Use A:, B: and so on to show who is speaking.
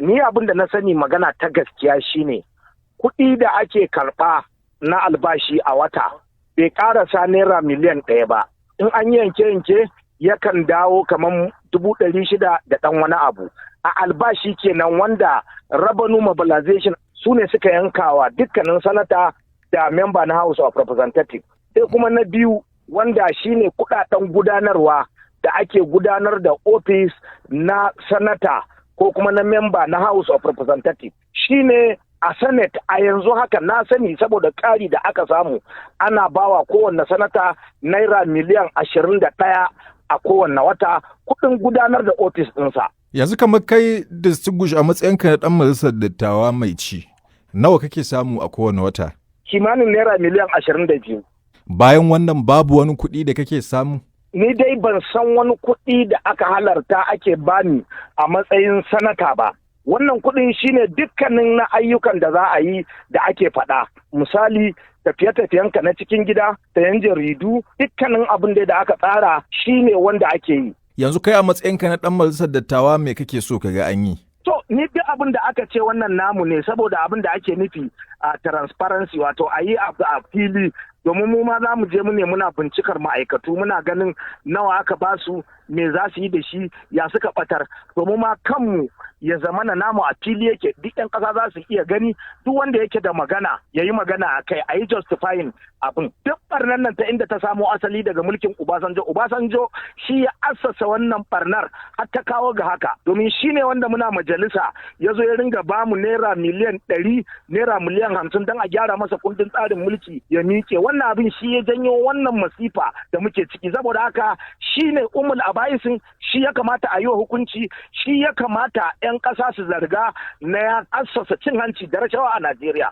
A: Ni abin da na sani magana ta gaskiya shine kuɗi da ake karɓa na albashi a wata bai ƙarasa naira miliyan 1 ba. In an yanke yakan dawo kamar 600,000 da ɗan wani abu. A albashi kenan wanda revenue mobilization su ne suka yankawa dukkanin sanata da member na House of Representatives. Sai kuma na biyu wanda shine kuɗaɗen gudanarwa da ake gudanar da ofis na sanata ko kuma na memba na House of Representatives shine a Senate a yanzu haka na sani saboda ƙari da aka samu ana bawa kowanne sanata naira miliyan 21 a kowanne wata kuɗin gudanar da ofis ɗinsa.
B: Yanzu kamar kai Distinguish a matsayinka na ɗan majalisar dattawa mai ci, nawa kake samu a kowane wata?
A: Kimanin naira miliyan 22.
B: Bayan wannan babu wani kuɗi da kake samu?
A: Ni dai ban san wani kuɗi da aka halarta ake bani a matsayin sanata ba. Wannan kuɗin shine dukkanin na ayyukan da za a yi da ake faɗa. Misali, tafiye-tafiyenka na cikin gida, sayan jaridu, dukkanin abin da aka tsara shine wanda ake yi.
B: Yanzu kai a matsayinka na ɗan majalisar dattawa me kake so ka ga an yi?
A: To, ni duk abin da aka ce wannan namu ne saboda abin da ake nufi a transparency wato a yi abu a fili domin mu ma za mu je mu ne muna bincikar ma'aikatu muna ganin nawa aka ba su me za su yi da shi ya suka batar domin ma kanmu ya zamana namu a fili yake duk yan ƙasa za su iya gani duk wanda yake da magana ya yi magana a kai a yi justifying abin duk barnar nan ta inda ta samo asali daga mulkin Obasanjo shi ya assasa wannan barnar har ta kawo ga haka domin shi ne wanda muna majalisa ya zo ya ringa bamu naira miliyan 100 naira miliyan 50 don a gyara masa kundin tsarin mulki ya miƙe wannan abin shi ya janyo wannan masifa da muke ciki saboda haka shi ne umul abaisin shi ya kamata a yi wa hukunci shi ya kamata 'yan ƙasa su zarga na ya assasa cin hanci da rashawa a Najeriya.